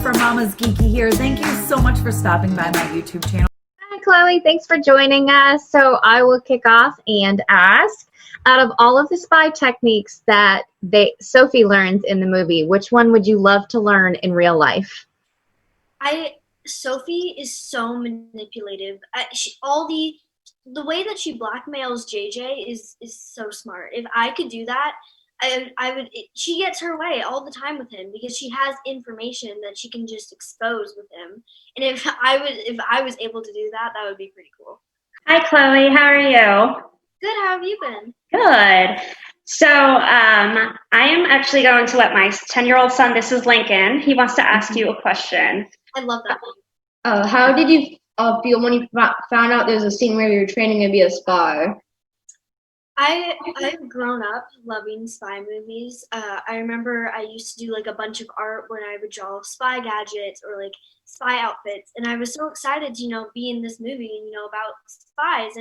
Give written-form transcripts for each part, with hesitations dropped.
for Mama's Geeky here. Thank you so much for stopping by my YouTube channel. Hi, Chloe. Thanks for joining us. So I will kick off and ask, out of all of the spy techniques that Sophie learns in the movie, which one would you love to learn in real life? Sophie is so manipulative. The way that she blackmails JJ is so smart. If I could do that, I would. She gets her way all the time with him because she has information that she can just expose with him. And if I was able to do that, that would be pretty cool. Hi, Chloe. How are you? Good. How have you been? Good. So I am actually going to let my 10-year-old son, this is Lincoln, he wants to ask you a question. I love that. How did you feel when you found out there was a scene where you were training to be a spy? I've grown up loving spy movies. I remember I used to do like a bunch of art when I would draw spy gadgets or like spy outfits, and I was so excited to be in this movie and about spies.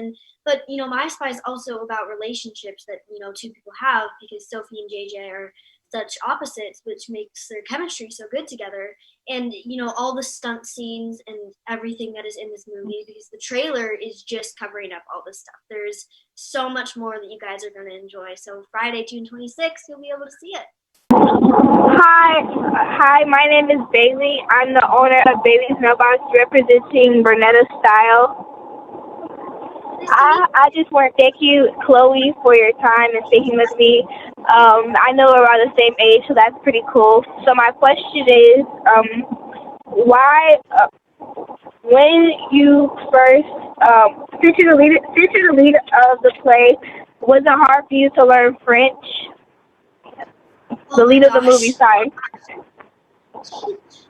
But my spy is also about relationships that two people have, because Sophie and JJ are such opposites, which makes their chemistry so good together. And all the stunt scenes and everything that is in this movie, because the trailer is just covering up all this stuff. There's so much more that you guys are going to enjoy. So Friday, June 26th, you'll be able to see it. Hi, my name is Bailey. I'm the owner of Bailey's Mailbox, representing Bernetta Style. I just want to thank you, Chloe, for your time and speaking with me. I know we're around the same age, so that's pretty cool. So my question is, why, when you first, since you're the leader of the play, was it hard for you to learn French? The lead of the movie, sorry.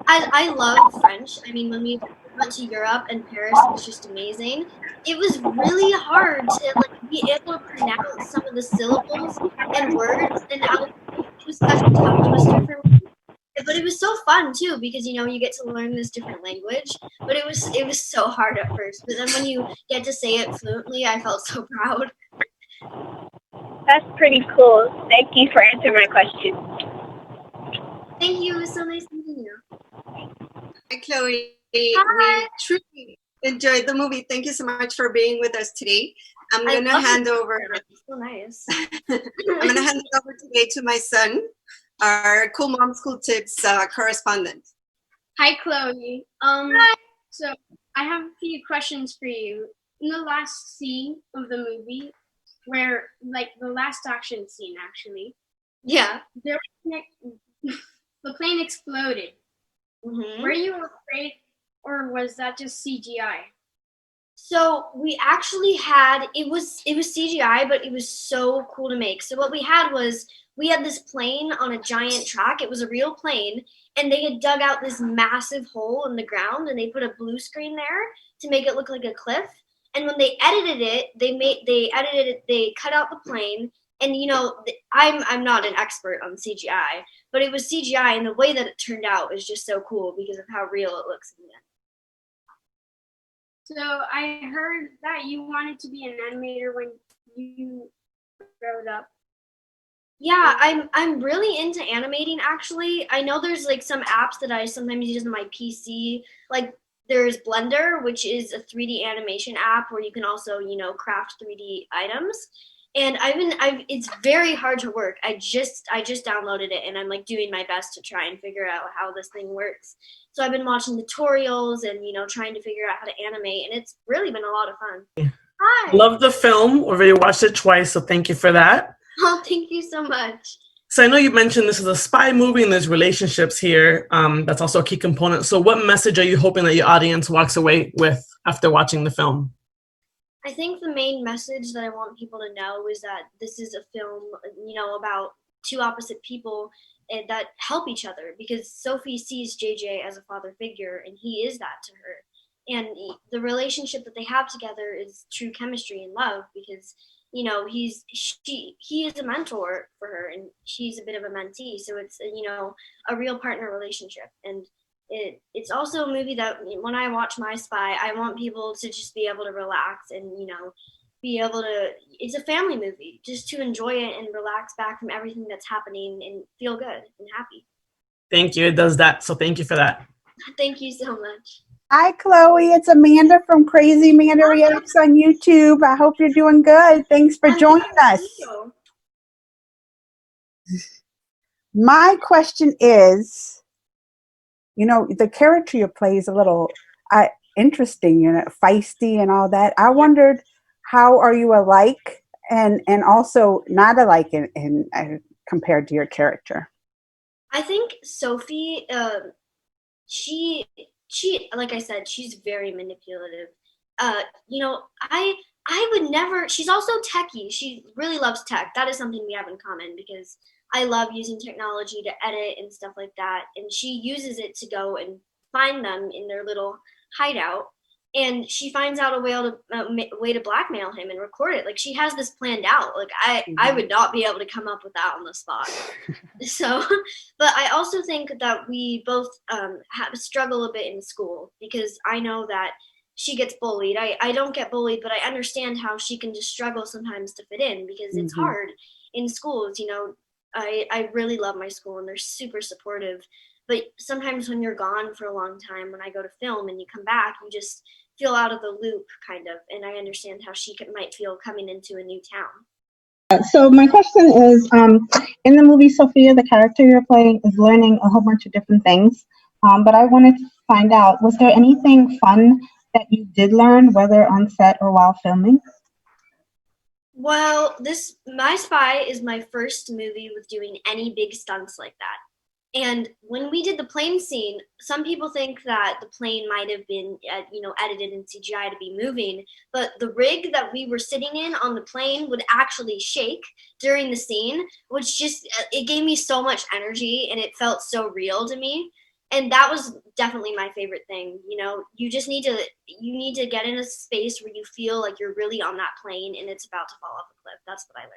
I love French. I mean, when we went to Europe and Paris, it was just amazing. It was really hard to be able to pronounce some of the syllables and words, and it was such a tongue twister for me. But it was so fun too, because you get to learn this different language. But it was so hard at first. But then when you get to say it fluently, I felt so proud. That's pretty cool. Thank you for answering my question. Thank you. It was so nice meeting you. Hi, Chloe. Hi. We truly enjoyed the movie. Thank you so much for being with us today. I'm going to hand over. So nice. I'm going to hand it over today to my son, our Cool Mom School Tips correspondent. Hi, Chloe. Hi. So I have a few questions for you. In the last scene of the movie, where the last action scene, actually, Yeah. The plane exploded. Mm-hmm. Were you afraid, or was that just CGI? So we actually had it was CGI, but it was so cool to make. So what we had this plane on a giant track. It was a real plane, and they had dug out this massive hole in the ground, and they put a blue screen there to make it look like a cliff. And when they edited it, they cut out the plane. And I'm not an expert on CGI, but it was CGI, and the way that it turned out was just so cool because of how real it looks in the end. So I heard that you wanted to be an animator when you growed up. Yeah, I'm really into animating, actually. I know there's some apps that I sometimes use on my PC. There's Blender, which is a 3D animation app where you can also, craft 3D items. And it's very hard to work. I just downloaded it, and I'm doing my best to try and figure out how this thing works. So I've been watching tutorials and trying to figure out how to animate, and it's really been a lot of fun. Hi. Love the film. We've already watched it twice, so thank you for that. Oh, thank you so much. So I know you mentioned this is a spy movie and there's relationships here. That's also a key component. So what message are you hoping that your audience walks away with after watching the film? I think the main message that I want people to know is that this is a film, about two opposite people that help each other, because Sophie sees JJ as a father figure, and he is that to her. And the relationship that they have together is true chemistry and love, because he is a mentor for her, and she's a bit of a mentee. So it's a real partner relationship. And it's also a movie that when I watch My Spy, I want people to just be able to relax and be able to. It's a family movie, just to enjoy it and relax back from everything that's happening and feel good and happy. Thank you. It does that. So thank you for that. Thank you so much. Hi, Chloe. It's Amanda from Crazy Amanda Reacts on YouTube. I hope you're doing good. Thanks for joining us. My question is, the character you play is a little interesting, feisty and all that. I wondered, how are you alike and also not alike in compared to your character? I think Sophie, she like I said, she's very manipulative. I would never. She's also techie. She really loves tech. That is something we have in common because I love using technology to edit and stuff like that. And she uses it to go and find them in their little hideout. And she finds out a way to blackmail him and record it. Like she has this planned out. Like I would not be able to come up with that on the spot. So, but I also think that we both struggle a bit in school because I know that she gets bullied. I don't get bullied, but I understand how she can just struggle sometimes to fit in because it's hard in schools. I really love my school and they're super supportive. But sometimes when you're gone for a long time, when I go to film and you come back, you just feel out of the loop, kind of. And I understand how she might feel coming into a new town. So my question is, in the movie Sophia, the character you're playing is learning a whole bunch of different things. But I wanted to find out, was there anything fun that you did learn, whether on set or while filming? Well, My Spy is my first movie with doing any big stunts like that. And when we did the plane scene, some people think that the plane might have been, edited in CGI to be moving, but the rig that we were sitting in on the plane would actually shake during the scene, which it gave me so much energy and it felt so real to me. And that was definitely my favorite thing. You just need to get in a space where you feel like you're really on that plane and it's about to fall off a cliff. That's what I learned.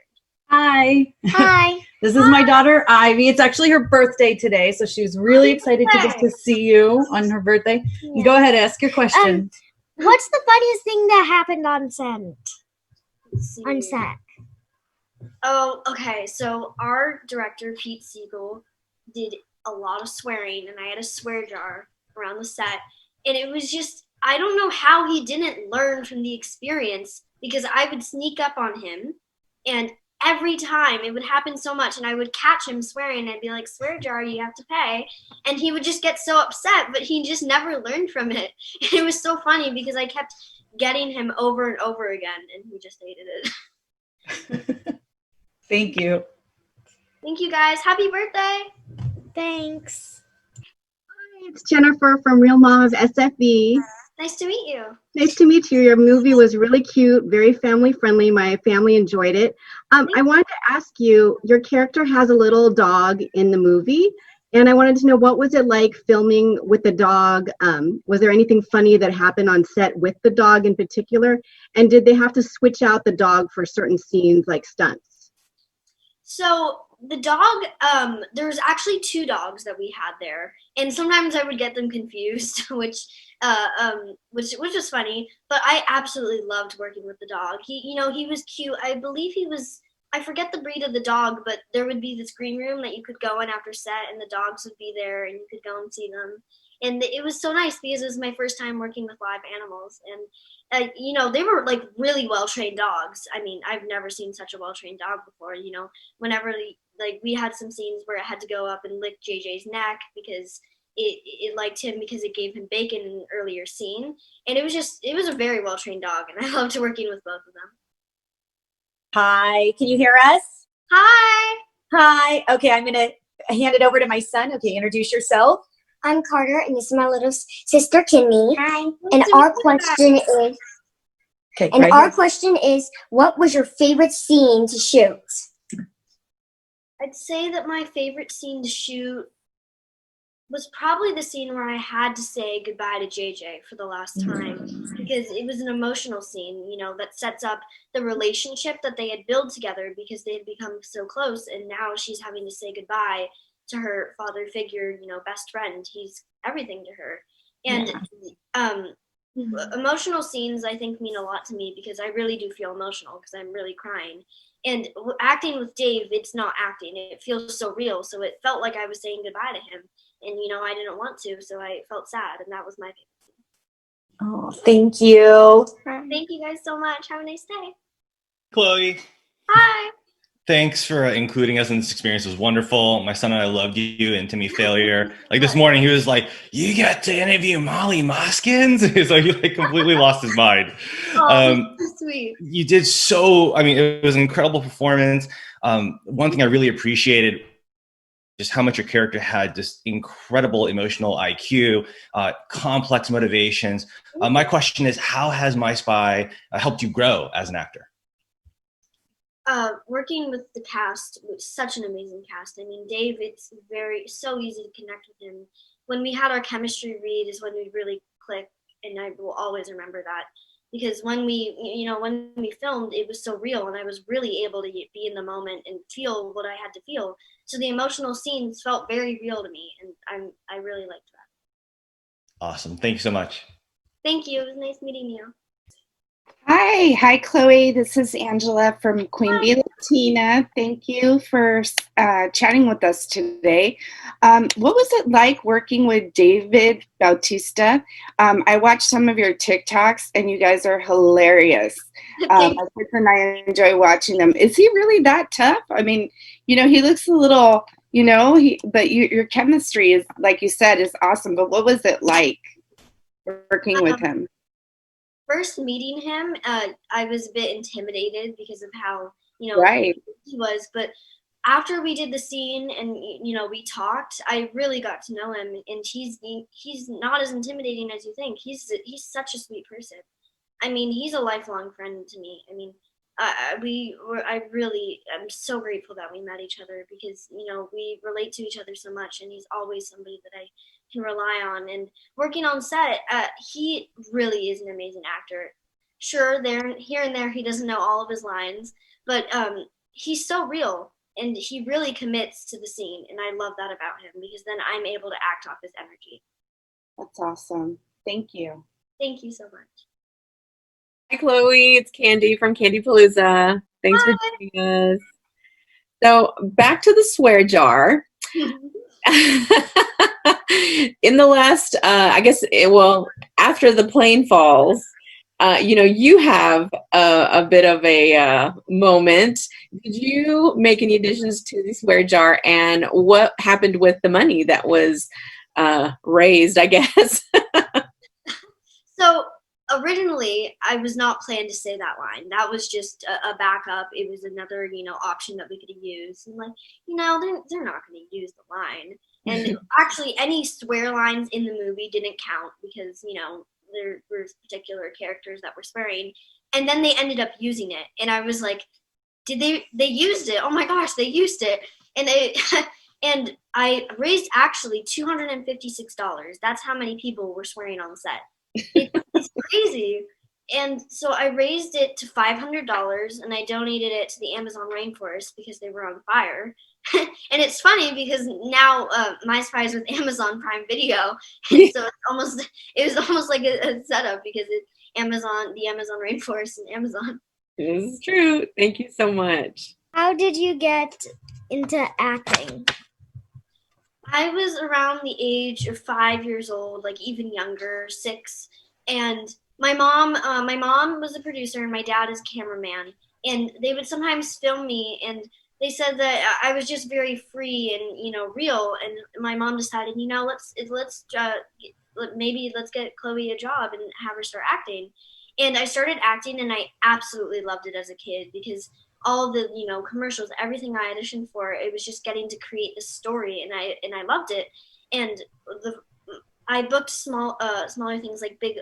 Hi. Hi. This is my daughter, Ivy. It's actually her birthday today, so she was really excited to see you on her birthday. Yeah. Go ahead, ask your question. What's the funniest thing that happened on set? On set. Oh, okay. So our director, Pete Siegel, did a lot of swearing, and I had a swear jar around the set. And it was just, I don't know how he didn't learn from the experience because I would sneak up on him and every time it would happen so much and I would catch him swearing and I'd be like, swear jar, you have to pay. And he would just get so upset, but he just never learned from it. And it was so funny because I kept getting him over and over again and he just hated it. Thank you. Thank you guys. Happy birthday. Thanks. Hi, it's Jennifer from Real Mom of SFB. Nice to meet you. Nice to meet you. Your movie was really cute, very family friendly. My family enjoyed it. I wanted to ask you, your character has a little dog in the movie, and I wanted to know, what was it like filming with the dog? Was there anything funny that happened on set with the dog in particular? And did they have to switch out the dog for certain scenes like stunts? So the dog, there's actually 2 dogs that we had there, and sometimes I would get them confused, which was funny. But I absolutely loved working with the dog. He was cute. I believe I forget the breed of the dog, but there would be this green room that you could go in after set, and the dogs would be there, and you could go and see them. And it was so nice because it was my first time working with live animals, and they were like really well-trained dogs. I mean, I've never seen such a well-trained dog before. Whenever we had some scenes where it had to go up and lick JJ's neck because it liked him because it gave him bacon in an earlier scene. And it was a very well-trained dog, and I loved working with both of them. Hi, can you hear us? Hi. Hi. Okay, I'm gonna hand it over to my son. Okay, introduce yourself. I'm Carter, and this is my little sister, Kimmy. Hi. And our question is, what was your favorite scene to shoot? I'd say that my favorite scene to shoot was probably the scene where I had to say goodbye to JJ for the last time because it was an emotional scene, that sets up the relationship that they had built together because they had become so close, and now she's having to say goodbye to her father figure, best friend. He's everything to her. And emotional scenes, I think, mean a lot to me because I really do feel emotional because I'm really crying. And acting with Dave, it's not acting. It feels so real. So it felt like I was saying goodbye to him. and I didn't want to, so I felt sad, and that was my favorite scene. Oh, thank you. Thank you guys so much. Have a nice day. Chloe, Hi. thanks for including us in this experience. It was wonderful. My son and I loved you and Timmy Failure. Like this morning, he was like, "You got to interview Molly Moskins?" So he like completely lost his mind. Oh, so sweet. You did so. I mean, it was an incredible performance. One thing I really appreciated just how much your character had just incredible emotional IQ, complex motivations. My question is, how has My Spy helped you grow as an actor? Working with the cast was such an amazing cast. I mean, Dave, it's so easy to connect with him. When we had our chemistry read is when we really clicked, and I will always remember that, because when we filmed, it was so real, and I was really able to be in the moment and feel what I had to feel. So the emotional scenes felt very real to me, and I really liked that. Awesome. Thank you so much. Thank you. It was nice meeting you. Hi, Chloe. This is Angela from Queen Bee Latina. Thank you for chatting with us today. What was it like working with David Bautista? I watched some of your TikToks, and you guys are hilarious. My kids and I enjoy watching them. Is he really that tough? I mean, he looks a little, but your chemistry is, like you said, is awesome. But what was it like working with him? First meeting him, I was a bit intimidated because of how, Right. he was. But after we did the scene and, we talked, I really got to know him. And he's not as intimidating as you think. He's such a sweet person. I mean, he's a lifelong friend to me. I mean, I'm so grateful that we met each other because, we relate to each other so much, and he's always somebody that I can rely on. And working on set, he really is an amazing actor. Sure, here and there he doesn't know all of his lines, but he's so real, and he really commits to the scene, and I love that about him because then I'm able to act off his energy. That's awesome. Thank you. Thank you so much. Hi, Chloe. It's Candy from Candy Palooza. Thanks for joining us. So back to the swear jar. In the last, after the plane falls, you have a bit of a moment. Did you make any additions to the swear jar, and what happened with the money that was raised, I guess? So originally, I was not planned to say that line. That was just a backup. It was another, option that we could have used. And they're not going to use the line. And actually, any swear lines in the movie didn't count because, there were particular characters that were swearing. And then they ended up using it. And I was like, they used it. Oh my gosh, they used it. And and I raised actually $256. That's how many people were swearing on the set. It's crazy. And so I raised it to $500, and I donated it to the Amazon rainforest because they were on fire. And it's funny because now My Spy is with Amazon Prime Video, and so it was almost like a setup because the Amazon rainforest and Amazon. This is true. Thank you so much. How did you get into acting? I was around the age of 5 years old, like even younger, 6, and my mom was a producer and my dad is a cameraman, and they would sometimes film me, and they said that I was just very free and real, and my mom decided let's get Chloe a job and have her start acting. And I started acting, and I absolutely loved it as a kid because all the commercials, everything I auditioned for, it was just getting to create this story, and I loved it. And I booked smaller things like big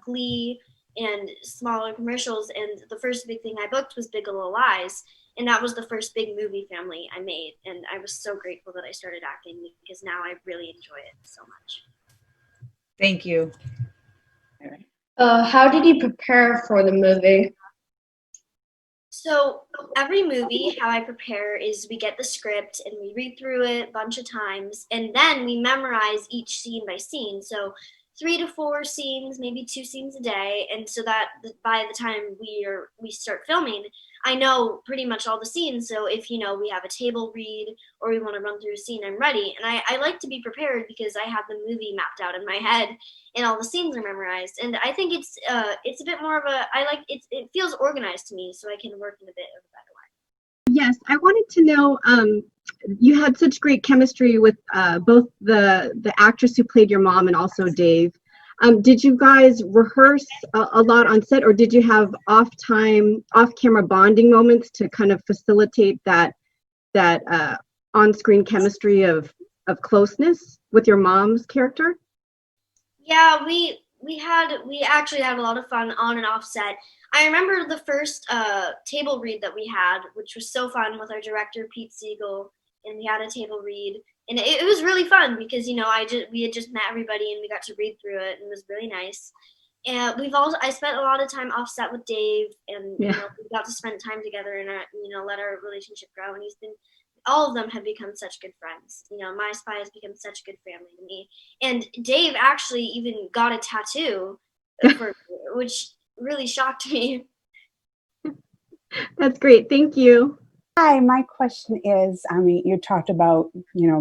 Glee and smaller commercials, and the first big thing I booked was Big Little Lies, and that was the first big movie family I made, and I was so grateful that I started acting because now I really enjoy it so much. Thank you. How did you prepare for the movie? So every movie, how I prepare is we get the script and we read through it a bunch of times, and then we memorize each scene by scene. So 3 to 4 scenes, maybe 2 scenes a day, and so that by the time we start filming, I know pretty much all the scenes. So if, we have a table read or we want to run through a scene, I'm ready. And I like to be prepared because I have the movie mapped out in my head and all the scenes are memorized. And I think it's a bit more of it feels organized to me, so I can work in a bit of a better way. Yes, I wanted to know, you had such great chemistry with both the actress who played your mom and also Dave. Did you guys rehearse a lot on set, or did you have off-camera bonding moments to kind of facilitate that on-screen chemistry of closeness with your mom's character? Yeah, we actually had a lot of fun on and off set. I remember the first table read that we had, which was so fun with our director Pete Siegel, and we had a table read, and it was really fun because we had just met everybody and we got to read through it, and it was really nice. And I spent a lot of time off set with Dave, and we got to spend time together and let our relationship grow. And all of them have become such good friends. My spy has become such a good family to me. And Dave actually even got a tattoo, which really shocked me. That's great. Thank you. Hi, my question is, you talked about,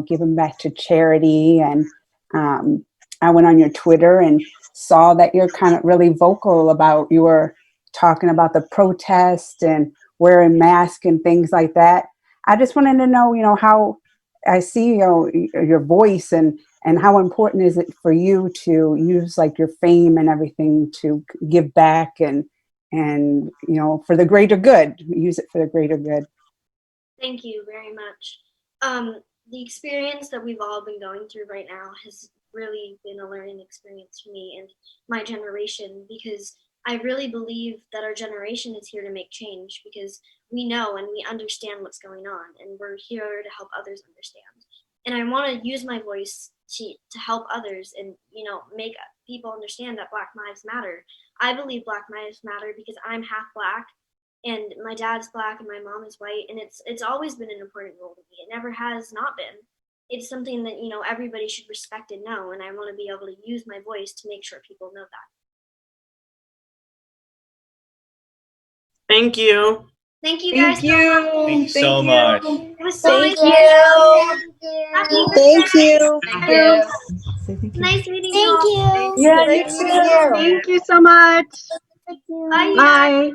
giving back to charity, and I went on your Twitter and saw that you're kind of really vocal about, you were talking about the protest and wearing masks and things like that. I just wanted to know, how I see, your voice and how important is it for you to use like your fame and everything to give back and for the greater good, use it for the greater good. Thank you very much. The experience that we've all been going through right now has really been a learning experience for me and my generation, because I really believe that our generation is here to make change, because we know and we understand what's going on, and we're here to help others understand. And I want to use my voice to help others and, make people understand that Black Lives Matter. I believe Black Lives Matter because I'm half Black, and my dad's Black and my mom is white, and it's always been an important role to me. It never has not been. It's something that, everybody should respect and know, and I want to be able to use my voice to make sure people know that. Thank you. Thank you guys so much. Thank you so much. It was so nice. Thank you. Nice meeting Thank you all. you. Thank you so much. Bye. Bye.